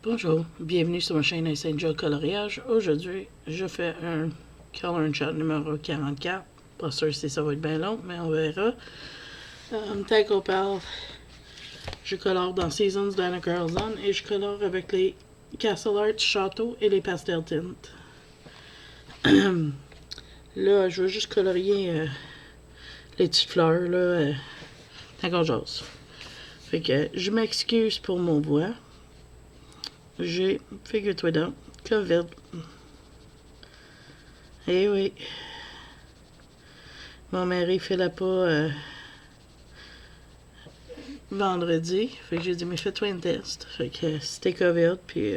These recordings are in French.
Bonjour, bienvenue sur ma chaîne Saint-Joe Coloriage. Aujourd'hui, je fais un Color and Shot numéro 44. Pas sûr si ça va être bien long, mais on verra. Tel qu'on parle, je colore dans Seasons d'Anna Carlson et je colore avec les Castle Art Château et les Pastel Tint. Là, je veux juste colorier les petites fleurs, là, tant qu'on jase. Fait que je m'excuse pour mon voix. J'ai, figure-toi donc, COVID. Eh oui. Mon mari filait pas vendredi. Fait que j'ai dit, mais fais-toi un test. Fait que c'était COVID, puis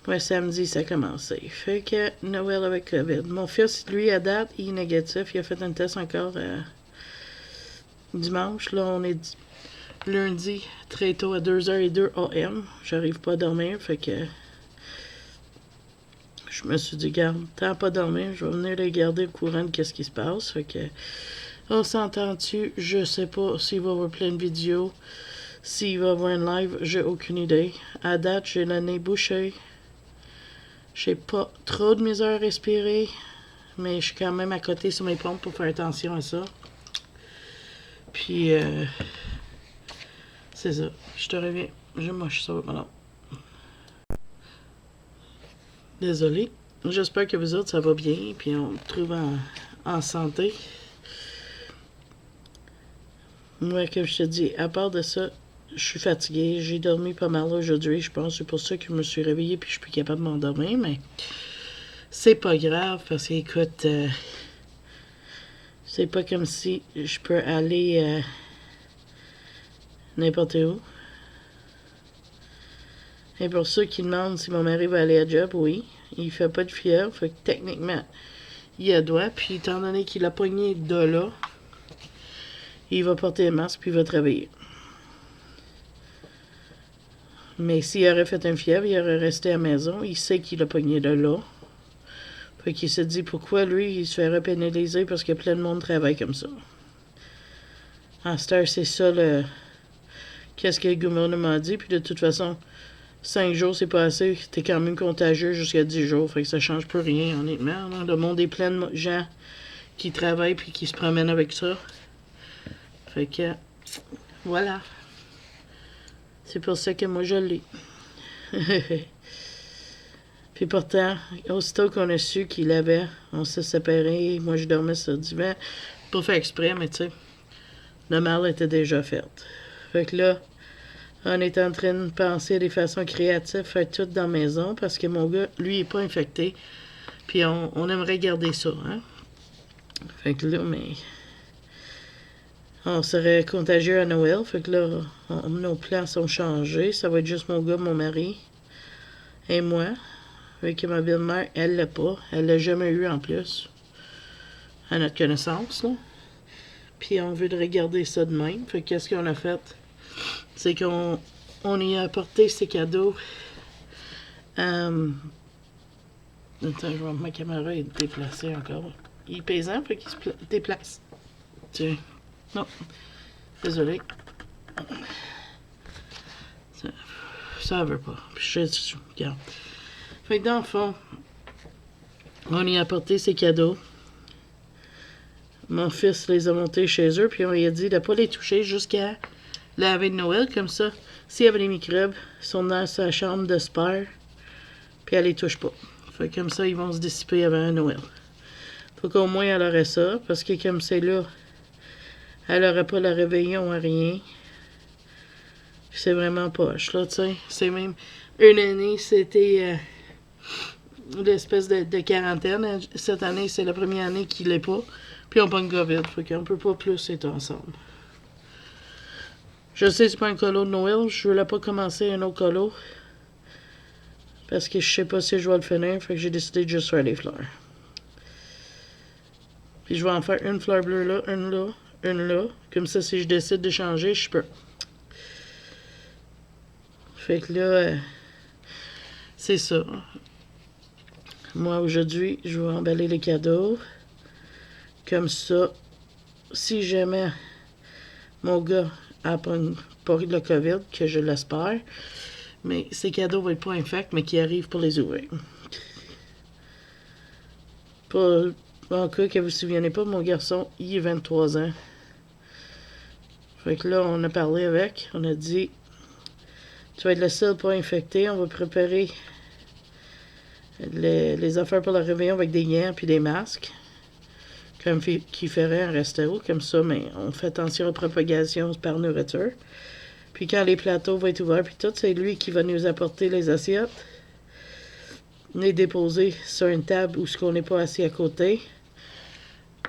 ouais, samedi, ça a commencé. Fait que Noël avec COVID. Mon fils, lui, à date, il est négatif. Il a fait un test encore dimanche. Là, on est lundi, très tôt, à 2h02 AM. J'arrive pas à dormir, fait que je me suis dit, garde, tant pas dormir, je vais venir les garder au courant de qu'est-ce qui se passe. Fait que, on s'entend-tu, je sais pas s'il va y avoir plein de vidéos, s'il va y avoir une live, j'ai aucune idée. À date, j'ai le nez bouché. J'ai pas trop de misère à respirer, mais je suis quand même à côté sur mes pompes pour faire attention à ça. Puis, c'est ça. Je te reviens. Je moche ça maintenant. Désolé. J'espère que vous autres, ça va bien, puis on se trouve en santé. Moi, comme je te dis, à part de ça, je suis fatiguée. J'ai dormi pas mal aujourd'hui. Je pense que c'est pour ça que je me suis réveillée puis je suis plus capable de m'endormir, mais c'est pas grave parce qu'écoute, c'est pas comme si je peux aller n'importe où. Et pour ceux qui demandent si mon mari va aller à job, oui. Il fait pas de fièvre, fait que techniquement, il a droit. Puis étant donné qu'il a pogné de là, il va porter un masque puis il va travailler. Mais s'il aurait fait un fièvre, il aurait resté à la maison. Il sait qu'il a pogné de là. Fait qu'il se dit pourquoi lui, il se ferait pénaliser parce que plein de monde travaille comme ça. En cette heure, c'est ça qu'est-ce que le gouvernement dit. Puis de toute façon, 5 jours, c'est pas assez. T'es quand même contagieux jusqu'à 10 jours. Fait que ça change plus rien, honnêtement. Là. Le monde est plein de gens qui travaillent puis qui se promènent avec ça. Fait que, voilà. C'est pour ça que moi, je l'ai. Puis pourtant, aussitôt qu'on a su qu'il avait, on s'est séparés. Moi, je dormais sur le divan. Pas fait exprès, mais tu sais, le mal était déjà fait. Fait que là, on est en train de penser des façons créatives, faire tout dans la maison, parce que mon gars, lui, il est pas infecté. Puis on aimerait garder ça, hein. Fait que là, mais on serait contagieux à Noël. Fait que là, nos plans sont changés. Ça va être juste mon gars, mon mari et moi. Fait que ma belle-mère, elle l'a pas. Elle l'a jamais eu en plus. À notre connaissance, là. Puis on veut regarder ça de même. Fait que qu'est-ce qu'on a fait? C'est qu'on y a apporté ses cadeaux. Attends, je vois ma caméra est déplacée encore. Il est pesant, fait qu'il se déplace. Tiens. Non. Désolé. Ça veut pas. Puis regarde. Fait que dans le fond, on y a apporté ses cadeaux. Mon fils les a montés chez eux, puis on lui a dit de ne pas les toucher jusqu'à la veille de Noël. Comme ça, s'il y avait des microbes, ils sont dans sa chambre de spare, puis elle les touche pas. Fait que comme ça, ils vont se dissiper avant Noël. Faut qu'au moins elle aurait ça, parce que comme c'est là, elle aurait pas le réveillon à rien. C'est vraiment poche, là, tu sais. C'est même une année, c'était l'espèce de quarantaine. Cette année, c'est la première année qu'il l'est pas. Puis on pogne COVID, fait qu'on peut pas plus être ensemble. Je sais que c'est pas un colo de Noël, je voulais pas commencer un autre colo. Parce que je sais pas si je vais le finir, fait que j'ai décidé de juste faire les fleurs. Puis je vais en faire une fleur bleue là, une là, une là. Comme ça, si je décide de changer, je peux. Fait que là, c'est ça. Moi, aujourd'hui, je vais emballer les cadeaux. Comme ça, si jamais mon gars a pas le COVID, que je l'espère, Mais ces cadeaux vont être pas infects, mais qui arrivent pour les ouvrir. Pas, en cas que vous vous souvenez pas, mon garçon, il a 23 ans. Fait que là, on a parlé avec, on a dit, tu vas être le seul pas infecté, on va préparer les affaires pour le réveillon avec des gants puis des masques, comme qui ferait un resto, comme ça, mais on fait attention à la propagation par nourriture. Puis quand les plateaux vont être ouverts, puis tout, c'est lui qui va nous apporter les assiettes, les déposer sur une table où ce qu'on n'est pas assis à côté.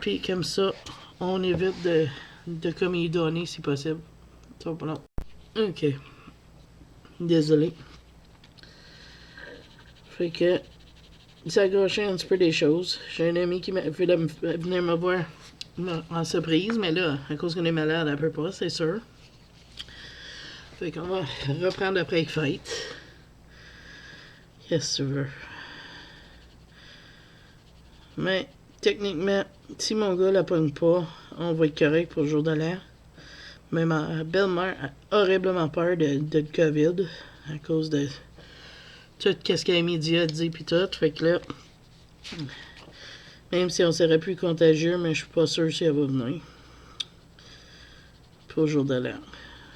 Puis comme ça, on évite de comme y donner si possible. Ça va pas long. Ok. Désolé. Fait que ça a gâché un petit peu des choses. J'ai un ami qui m'a fait venir me voir en surprise, mais là, à cause qu'on est malade, elle peut pas, c'est sûr. Fait qu'on va reprendre après les fêtes. Qu'est-ce que tu veux? Mais techniquement, si mon gars la pogne pas, on va être correct pour le jour de l'an. Mais ma belle-mère a horriblement peur de COVID à cause de tout ce que les médias disent pis tout. Fait que là, même si on serait plus contagieux, mais je suis pas sûr si elle va venir pour le jour de l'an.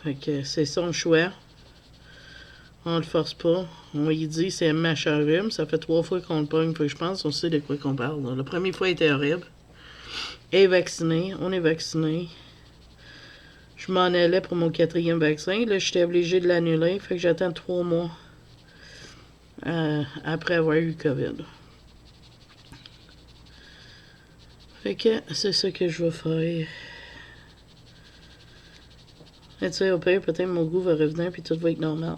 Fait que c'est son choix. On le force pas. On lui dit c'est un machin rhume. Ça fait 3 fois qu'on le pogne. Fait que je pense on sait de quoi qu'on parle. La première fois, il était horrible. Elle est vaccinée. On est vacciné. Je m'en allais pour mon 4e vaccin. Là, j'étais obligé de l'annuler. Fait que j'attends 3 mois après avoir eu COVID. Fait que c'est ça que je vais faire. Et tu sais, au pire, peut-être mon goût va revenir puis tout va être normal.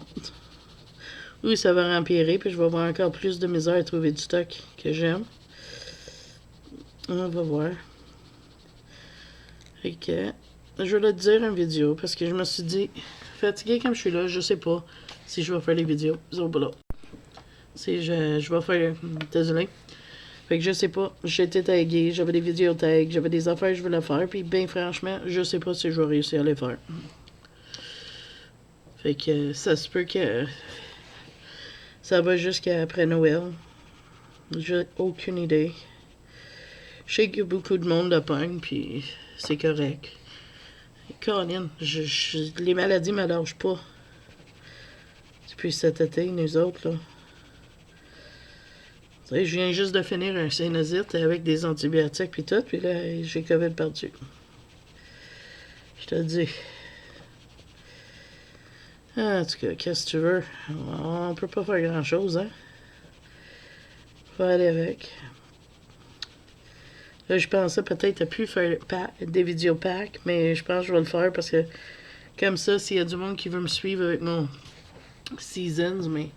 Oui, ça va empirer, puis je vais avoir encore plus de misère à trouver du stock que j'aime. On va voir. Fait que je vais le dire en vidéo, parce que je me suis dit, fatigué comme je suis là, je sais pas si je vais faire les vidéos. Là. Si je vais faire... Désolé. Fait que je sais pas. J'étais tagué, j'avais des vidéos tags, j'avais des affaires que je voulais faire, puis ben franchement, je sais pas si je vais réussir à les faire. Fait que ça se peut que ça va jusqu'à après Noël. J'ai aucune idée. Je sais qu'il y a beaucoup de monde de pogne, puis c'est correct. Colin, les maladies ne me lâchent pas. Depuis cet été, nous autres, là. Tu sais, je viens juste de finir un sinusite avec des antibiotiques puis tout, puis là, j'ai COVID par-dessus. Je te dis. En tout cas, qu'est-ce que tu veux? On peut pas faire grand-chose, hein? Faut aller avec. Là, je pensais peut-être à plus faire des vidéos packs, mais je pense que je vais le faire parce que comme ça, s'il y a du monde qui veut me suivre avec mon Seasons, mais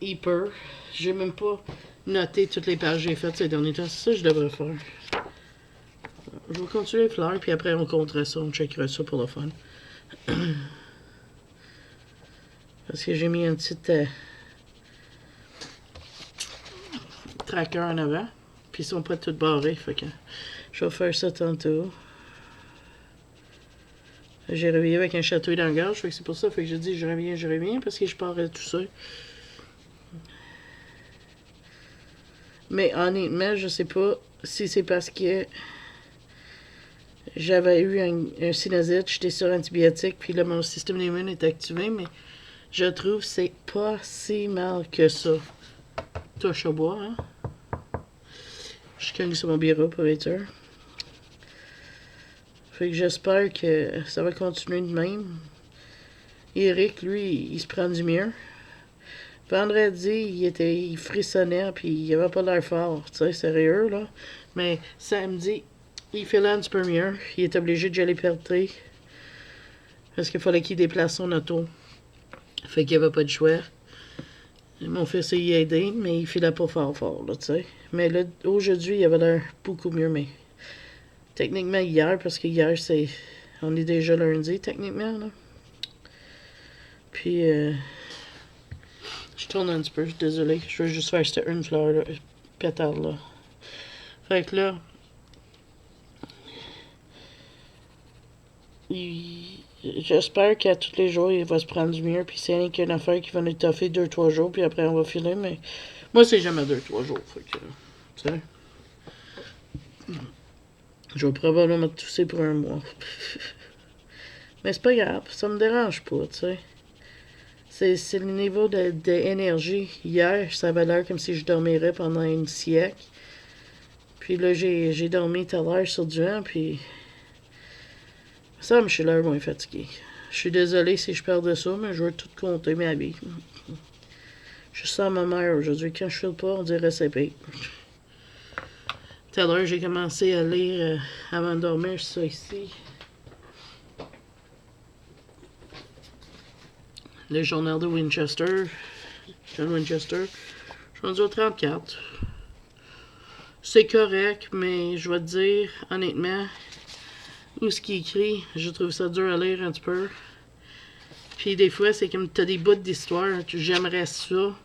il peut. J'ai même pas noté toutes les pages que j'ai faites ces derniers temps. C'est ça que je devrais faire. Je vais continuer les fleurs, puis après on comptera ça, on checkera ça pour le fun. Parce que j'ai mis un petit tracker en avant, puis ils sont pas tous barrés, fait que je vais faire ça tantôt. J'ai réveillé avec un chatouille dans la gorge, fait que c'est pour ça, fait que je dis je reviens, parce que je pars tout seul. Mais honnêtement, je sais pas si c'est parce que j'avais eu un sinusite, j'étais sur antibiotiques, puis là mon système immune est activé, mais je trouve que c'est pas si mal que ça. Touche au bois, hein? Je cogne sur mon bureau pour être sûr. Fait que j'espère que ça va continuer de même. Eric, lui, il se prend du mieux. Vendredi, il frissonnait, puis il avait pas l'air fort, tu sais, sérieux, là. Mais samedi, il fait là un petit peu mieux. Il est obligé de aller porter. Parce qu'il fallait qu'il déplace son auto. Fait qu'il n'y avait pas de choix. Mon fils y a aidé, mais il filait pas fort, là, tu sais. Mais là, aujourd'hui, il avait l'air beaucoup mieux, mais techniquement hier, parce que hier, on est déjà lundi, techniquement, là. Puis, je tourne un petit peu, je suis désolé. Je veux juste faire cette une fleur, là, pétard, là. Fait que là, j'espère qu'à tous les jours, il va se prendre du mieux. Puis c'est rien qu'une affaire qui va nous toffer 2-3 jours. Puis après, on va filer. Mais moi, c'est jamais 2-3 jours. Fait que, tu sais. Je vais probablement tousser pour un mois. Mais c'est pas grave. Ça me dérange pas, tu sais. C'est le niveau d'énergie. Hier, ça avait l'air comme si je dormirais pendant un siècle. Puis là, j'ai dormi tout à l'heure sur du vent, puis ça me suis l'air moins fatigué. Je suis désolé si je perds de ça, mais je veux tout compter ma vie. Je sens ma mère aujourd'hui. Quand je file pas, on dirait c'est pire. Tout à l'heure, j'ai commencé à lire avant de dormir, ça ici. Le journal de Winchester. John Winchester. Je suis rendu au 34. C'est correct, mais je vais te dire, honnêtement, où ce qui est écrit, je trouve ça dur à lire un petit peu. Puis des fois, c'est comme t'as des bouts d'histoire, j'aimerais ça,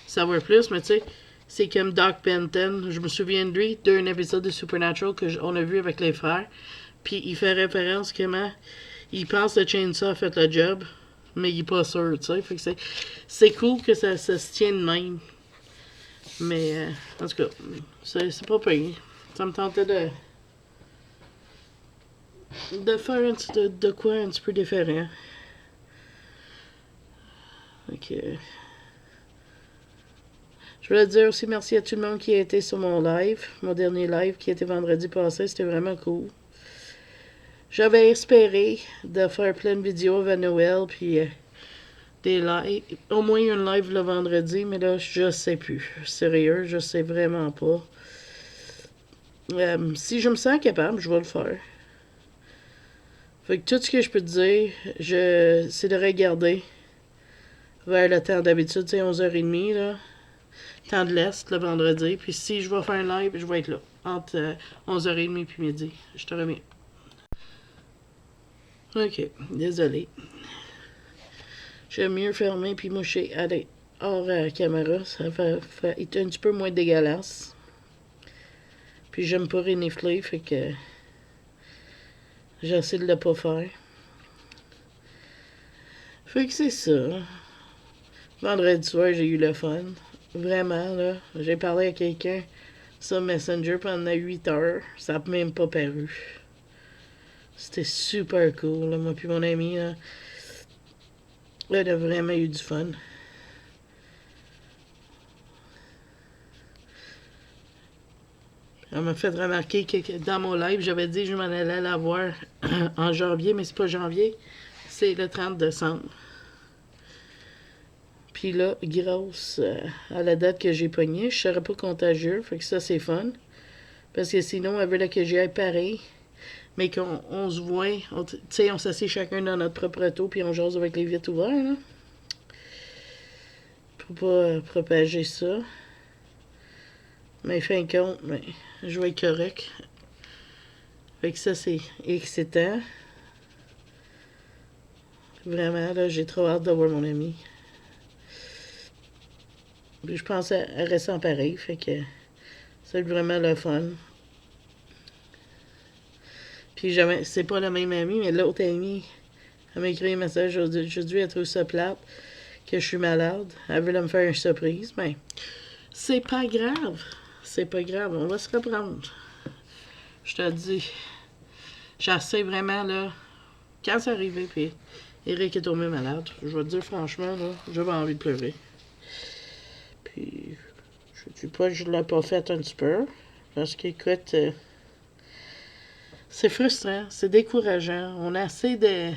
savoir plus, mais tu sais, c'est comme Doc Benton. Je me souviens de lui, d'un épisode de Supernatural qu'on a vu avec les frères. Puis il fait référence comment il pense que Chainsaw a fait le job, mais il est pas sûr, tu sais. Fait que c'est cool que ça se tienne de même. Mais, en tout cas, c'est pas pire. Ça me tentait de faire de quoi un petit peu différent. Ok. Je voulais dire aussi merci à tout le monde qui a été sur mon live. Mon dernier live qui était vendredi passé. C'était vraiment cool. J'avais espéré de faire plein de vidéos avant Noël. Puis des lives. Au moins un live le vendredi. Mais là, je sais plus. Sérieux, je sais vraiment pas. Si je me sens capable, je vais le faire. Fait que tout ce que je peux te dire, c'est de regarder vers le temps d'habitude, c'est 11h30, là. Temps de l'Est, le vendredi. Puis si je vais faire un live, je vais être là. Entre 11h30 puis midi. Je te remets. Ok, désolé. J'aime mieux fermer puis moucher. Allez, hors caméra, ça fait être un petit peu moins dégueulasse. Puis j'aime pas renifler, fait que j'essaie de le pas faire. Fait que c'est ça. Vendredi soir, j'ai eu le fun. Vraiment, là. J'ai parlé à quelqu'un sur Messenger pendant 8 heures. Ça n'a même pas paru. C'était super cool, là. Moi puis mon ami, là. On a vraiment eu du fun. Elle m'a fait remarquer que dans mon live, j'avais dit que je m'en allais la voir en janvier, mais c'est pas janvier, c'est le 30 décembre. Puis là, grâce à la date que j'ai pognée, je serais pas contagieux, fait que ça c'est fun. Parce que sinon, elle voulait que j'y aille pareil, mais qu'on se voit, tu sais, on s'assied chacun dans notre propre auto, puis on jase avec les vitres ouvertes, là. Pour pas propager ça. Mais fin de compte, mais je vais être correct. Fait que ça, c'est excitant. Vraiment, là, j'ai trop hâte de voir mon ami. Puis je pense à rester en pareil, fait que c'est vraiment le fun. Puis jamais, c'est pas la même amie, mais l'autre amie, elle m'a écrit un message aujourd'hui, elle trouve ça plate, que je suis malade. Elle veut me faire une surprise, mais c'est pas grave. C'est pas grave, on va se reprendre. Je te dis, j'essaie vraiment, là, quand c'est arrivé, puis Eric est tombé malade, je vais te dire franchement, là, j'avais envie de pleurer. Puis, je dis pas que je l'ai pas fait un petit peu, parce qu'écoute, c'est frustrant, c'est décourageant. On a assez de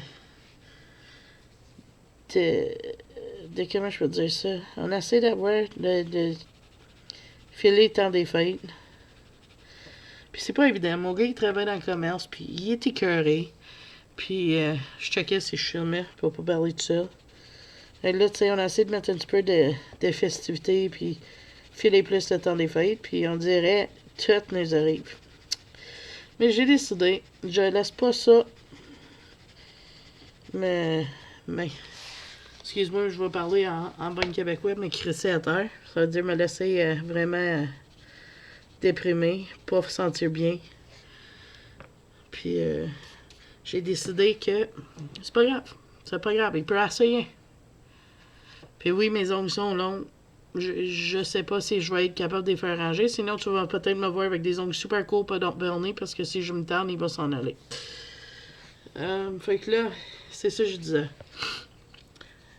comment je peux dire ça? On a assez d'avoir de filer le temps des fêtes. Puis c'est pas évident. Mon gars, il travaille dans le commerce, puis il est écœuré. Puis je checkais si je filmais pour pas parler de ça. Et là, tu sais, on a essayé de mettre un petit peu de festivités, puis filer plus le temps des fêtes, puis on dirait, tout nous arrive. Mais j'ai décidé, je laisse pas ça. Mais excuse-moi, je vais parler en bon québécois, mais crisser à terre. Ça veut dire me laisser vraiment déprimé, pas sentir bien. Puis j'ai décidé que c'est pas grave. C'est pas grave, il peut essayer. Puis oui, mes ongles sont longs. Je sais pas si je vais être capable de les faire ranger. Sinon, tu vas peut-être me voir avec des ongles super courts, pas d'ornés, parce que si je me tarde, il va s'en aller. Fait que là, c'est ça que je disais.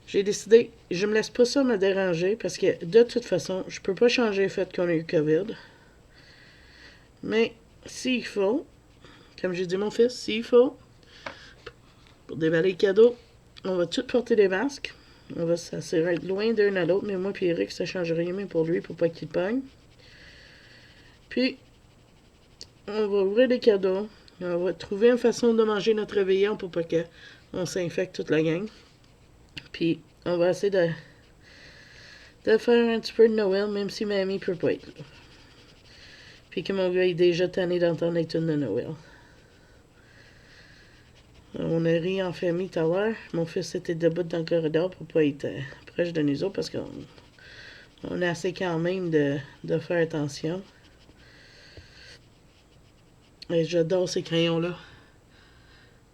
J'ai décidé, je me laisse pas ça me déranger, parce que de toute façon, je peux pas changer le fait qu'on a eu COVID. Mais s'il faut, comme j'ai dit à mon fils, s'il faut, pour déballer le cadeau, on va tous porter des masques. On va s'assurer être loin d'un à l'autre, mais moi et Eric, ça change rien mais pour lui, pour pas qu'il pogne. Puis, on va ouvrir les cadeaux. On va trouver une façon de manger notre réveillon pour pas qu'on s'infecte toute la gang. Puis, on va essayer de faire un petit peu de Noël, même si mamie peut pas être là. Puis que mon gars est déjà tanné d'entendre les tunes de Noël. On a ri en famille tout à l'heure. Mon fils était debout dans le corridor pour pas être proche de nous autres parce qu'on essaie quand même de faire attention. Et j'adore ces crayons-là.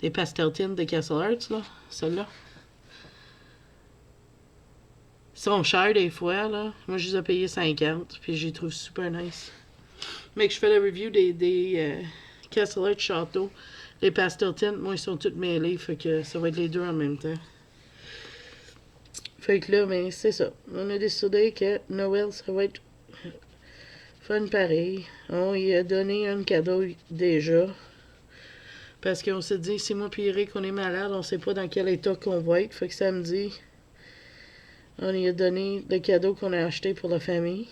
Des Pastel-Tin de Castle Arts, là. Ceux-là. Ils sont chers des fois, là. Moi, je les ai payés 50, puis je les trouve super nice. Mais que je fais la review des Castle Arts Château. Les Pastel-Tin, moi, ils sont tous mêlés, fait que ça va être les deux en même temps. Fait que là, ben, c'est ça. On a décidé que Noël, ça va être fun pareil. On y a donné un cadeau déjà. Parce qu'on s'est dit, si moi et Eric, on est malade, on sait pas dans quel état qu'on va être. Fait que samedi, on y a donné le cadeau qu'on a acheté pour la famille.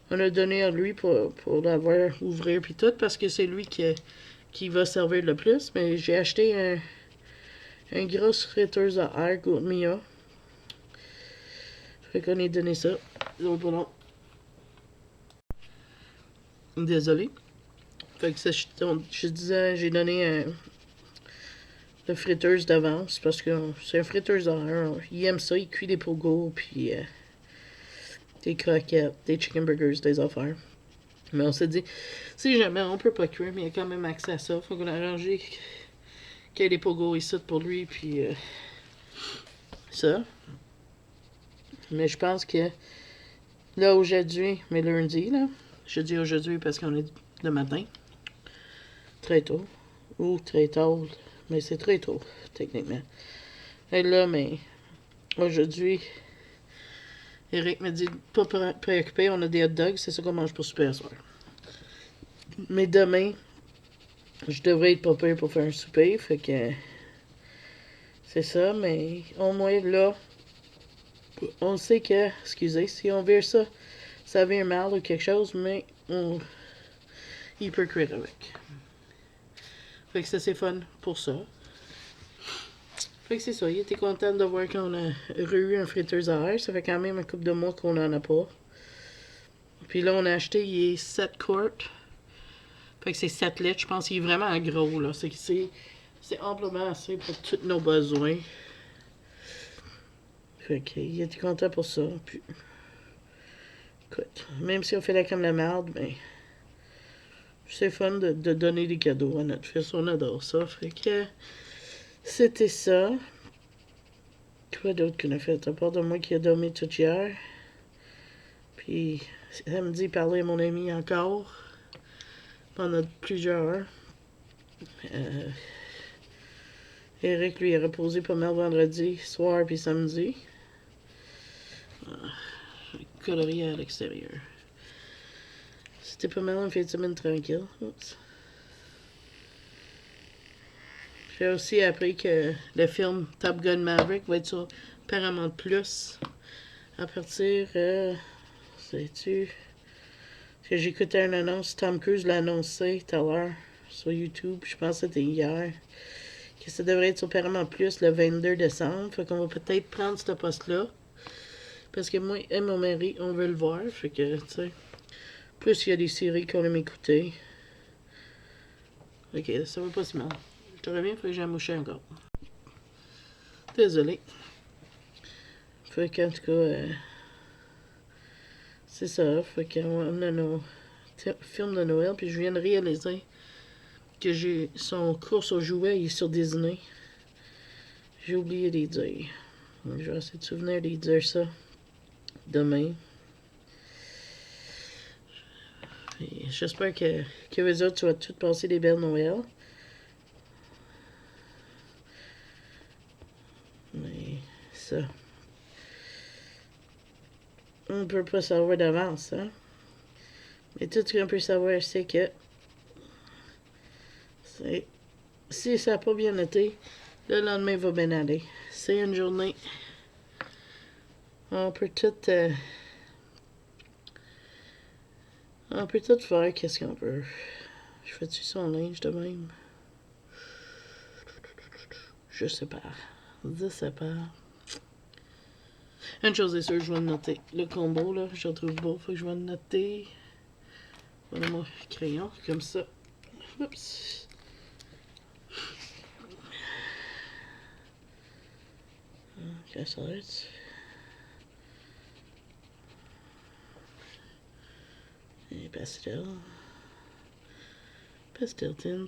On a donné à lui pour l'avoir ouvrir puis tout, parce que c'est lui qui va servir le plus. Mais j'ai acheté un grosse friteuse à air Gourmia. Fait qu'on a donné ça. Désolé. Fait que ça, je disais, j'ai donné le friteuse d'avance parce que c'est un friteuse à air. Il aime ça, il cuit des pogos, puis des croquettes, des chicken burgers, des affaires. Mais on s'est dit, si jamais on peut pas cuire, mais il y a quand même accès à ça. Faut qu'on a arrangé qu'il y ait des pogos ici pour lui, puis ça. Mais je pense que là, aujourd'hui, mais lundi, là, je dis aujourd'hui parce qu'on est le matin, très tôt, ou très tard, mais c'est très tôt, techniquement. Et là, mais aujourd'hui, Eric me dit, pas préoccupé, on a des hot dogs, c'est ça qu'on mange pour souper à soir. Mais demain, je devrais être pas pire pour faire un souper, fait que c'est ça, mais au moins là, on sait que, excusez, si on vire ça, ça vire mal ou quelque chose, mais il peut cuire avec. Fait que ça c'est fun pour ça. Fait que c'est ça, il était content de voir qu'on a eu un friteuse à air. Ça fait quand même un couple de mois qu'on en a pas. Puis là, on a acheté, il est 7 quarts. Fait que c'est 7 litres. Je pense qu'il est vraiment gros, là. C'est amplement assez pour tous nos besoins. Fait qu'il était content pour ça. Puis, écoute, même si on fait la crème de la marde, ben, c'est fun de donner des cadeaux à notre fils. On adore ça. Fait que c'était ça. Quoi d'autre qu'on a fait? À part de moi qui a dormi tout hier. Puis samedi, parler à mon ami encore. Pendant plusieurs heures. Eric, lui, a reposé pas mal vendredi soir puis samedi. Colorier à l'extérieur. C'était pas mal une fin de semaine tranquille. Oups. J'ai aussi appris que le film Top Gun Maverick va être sur Paramount Plus à partir, sais-tu, que j'écoutais une annonce, Tom Cruise l'a annoncé tout à l'heure sur YouTube, je pense que c'était hier, que ça devrait être sur Paramount Plus le 22 décembre, fait qu'on va peut-être prendre ce poste-là, parce que moi et mon mari, on veut le voir, fait que, tu sais, plus il y a des séries qu'on aime écouter. Ok, ça va pas si mal. Je te reviens, faut que j'ai mouché encore. Désolé. Fait qu'en tout cas, c'est ça. Fait qu'on a nos films de Noël, puis je viens de réaliser que j'ai son course aux jouets, il est sur Disney. J'ai oublié de les dire. Je vais essayer de souvenir de dire ça demain. J'espère que eux autres, tu vas tous passer des belles Noël. Mais ça, on ne peut pas savoir d'avance, hein. Mais tout ce qu'on peut savoir, c'est que si ça n'a pas bien été, le lendemain va bien aller. C'est une journée. On peut tout faire qu'est-ce qu'on peut. Je fais-tu son linge de même? Je sais pas. Je sais pas. Une chose est sûre, je vais le noter. Le combo, là, je le trouve beau. Faut que je vais le noter. Voilà mon crayon, comme ça. Oups. Okay, ça arrête. Et pastel. Pastel tint.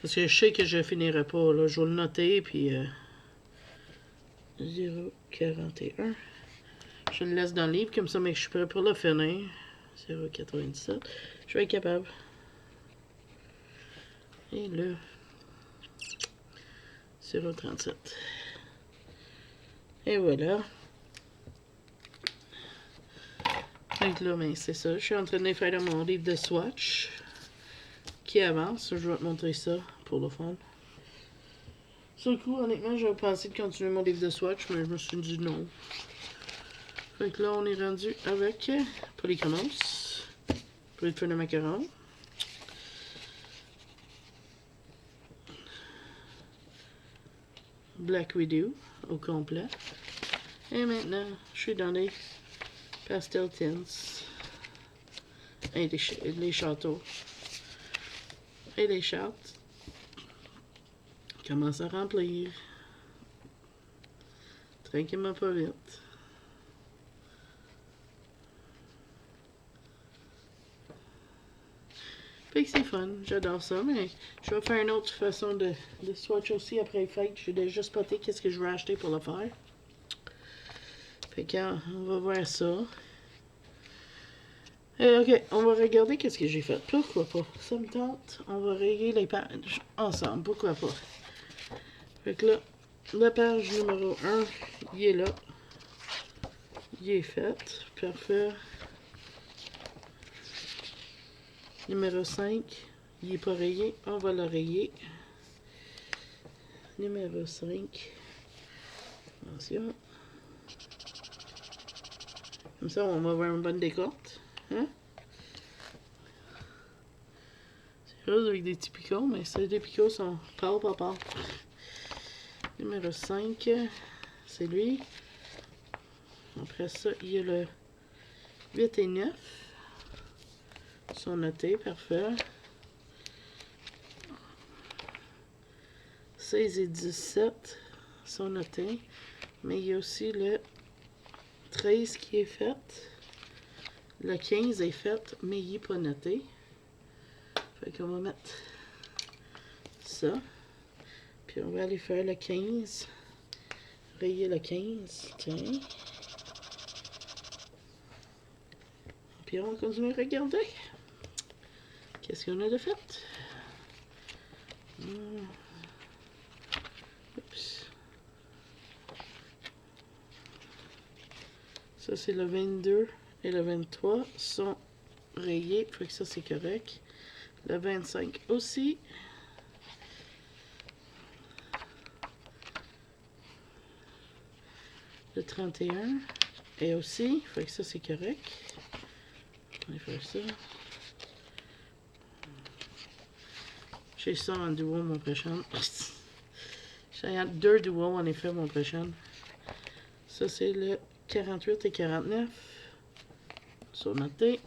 Parce que je sais que je finirai pas, là. Je vais le noter, puis 0,41. Je le laisse dans le livre, comme ça, mais je suis prêt pour le finir. 0,97. Je vais être capable. Et le 0,37. Et voilà. Donc là, ben, c'est ça. Je suis en train de faire mon livre de swatch qui avance. Je vais te montrer ça pour le fun. Sur le coup, honnêtement, j'avais pensé de continuer mon livre de swatch, mais je me suis dit non. Fait que là, on est rendu avec Polychromos, pour le feu de macaron. Black Widow au complet. Et maintenant, je suis dans les pastel tints. Et les châteaux. Et les chartes commencent à remplir. Tranquillement, pas vite. Fait que c'est fun, j'adore ça, mais je vais faire une autre façon de swatch aussi après les fêtes. J'ai déjà spoté qu'est-ce que je vais acheter pour le faire. Fait que, on va voir ça. Ok, on va regarder qu'est-ce que j'ai fait. Pourquoi pas? Ça me tente. On va régler les pages ensemble. Pourquoi pas? Fait que là, la page numéro 1, il est là. Il est fait. Parfait. Numéro 5, il n'est pas rayé. On va le rayer. Numéro 5. Attention. Comme ça, on va avoir une bonne décote. Hein? C'est rose avec des petits picots, mais ces des picots sont pas. Numéro 5, c'est lui. Après ça, il y a le 8 et 9. Ils sont notés, parfait. 16 et 17 sont notés. Mais il y a aussi le 13 qui est fait. Le 15 est fait, mais il n'est pas noté. Fait qu'on va mettre ça. Puis on va aller faire le 15. Rayer le 15. Tiens. Puis on va continuer à regarder. Qu'est-ce qu'on a de fait? Oups. Ça, c'est le 22 et le 23 sont rayés. Fait que ça, c'est correct. Le 25 aussi. Le 31 est aussi. Fait que ça, c'est correct. On va faire ça. J'ai ça en duo, mon prochain. J'ai 2 duos, en effet, mon prochain. Ça, c'est le 48 et 49. Sont notés.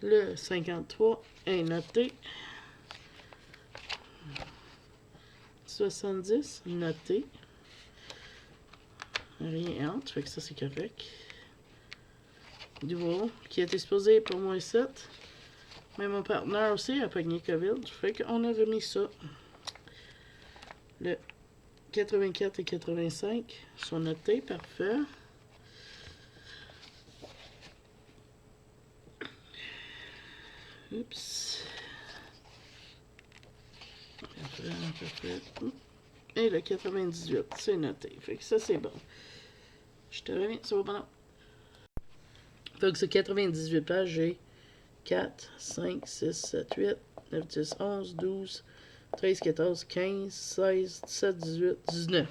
Le 53 est noté. 70, noté. Rien entre, fait que ça c'est correct. nouveau qui était supposé pour moi 7. Mais mon partenaire aussi a pogné COVID. Fait qu'on a remis ça. Le 84 et 85 sont notés. Parfait. Oups. Parfait. Et le 98, c'est noté. Fait que ça, c'est bon. Je te reviens, ça va pendant. Fait que c'est 98 pages, j'ai 4, 5, 6, 7, 8, 9, 10, 11, 12, 13, 14, 15, 16, 17, 18, 19.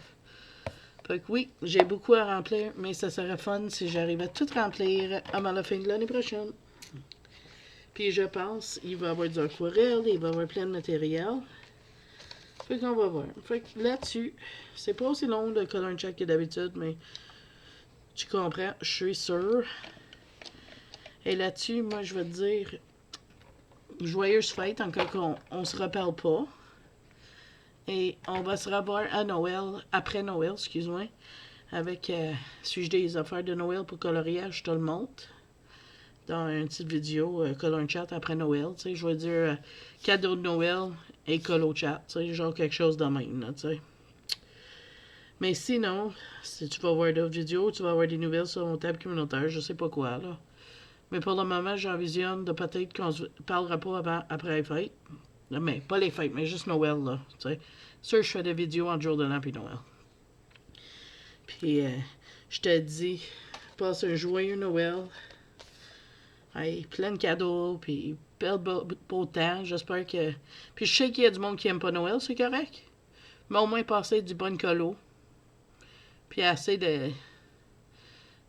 Fait que oui, j'ai beaucoup à remplir, mais ça serait fun si j'arrive à tout remplir avant la fin de l'année prochaine. Puis je pense, il va y avoir du aquarelle, il va y avoir plein de matériel. Fait qu'on va voir. Fait que là-dessus, c'est pas aussi long le color check que d'habitude, mais tu comprends, je suis sûr. Et là-dessus, moi, je vais te dire, joyeuse fête, encore qu'on se reparle pas. Et on va se revoir à Noël, après Noël, excuse-moi, avec, suis-je des affaires de Noël pour coloriage, je te le montre. Dans une petite vidéo, color chat après Noël, tu sais, je vais dire cadeau de Noël et colo chat, tu sais, genre quelque chose de même, là, tu sais. Mais sinon, si tu vas voir d'autres vidéos, tu vas avoir des nouvelles sur mon tab communautaire, je sais pas quoi, là. Mais pour le moment, j'envisionne de peut-être qu'on se parlera pas après les fêtes. Mais pas les fêtes, mais juste Noël, là, tu sais. Sûr, je fais des vidéos en jour de l'an puis Noël. Puis, je te dis, passe un joyeux Noël. Hey, plein de cadeaux, puis bel beau temps. J'espère que. Puis je sais qu'il y a du monde qui aime pas Noël, c'est correct. Mais au moins passer du bon colo. Puis assez de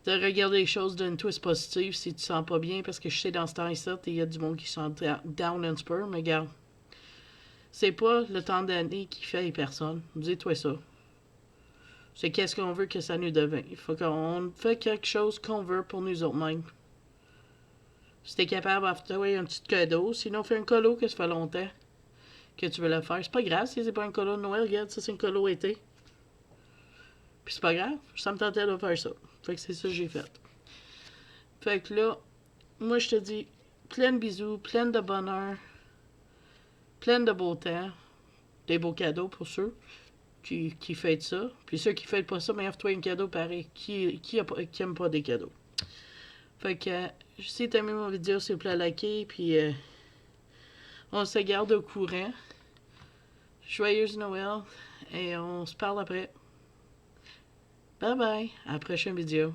regarder les choses d'une twist positive si tu sens pas bien. Parce que je sais dans ce temps-ci, il y a du monde qui sont down un petit peu. Mais regarde, c'est pas le temps d'année qui fait les personnes. Dis-toi ça. C'est qu'est-ce qu'on veut que ça nous devienne. Il faut qu'on fait quelque chose qu'on veut pour nous autres mêmes. Si t'es capable d'envoyer un petit cadeau, sinon fais un colo que ça fait longtemps que tu veux le faire. C'est pas grave si c'est pas un colo de Noël, regarde, ça c'est un colo été. Puis c'est pas grave, ça me tentait de faire ça. Fait que c'est ça que j'ai fait. Fait que là, moi je te dis, plein de bisous, plein de bonheur, plein de beau temps, des beaux cadeaux pour ceux qui fêtent ça. Puis ceux qui fêtent pas ça, mais offre-toi un cadeau pareil. Qui aime pas des cadeaux? Fait que si t'as aimé mon vidéo, s'il vous plaît, likez, puis on se garde au courant. Joyeuse Noël, et on se parle après. Bye bye, à la prochaine vidéo.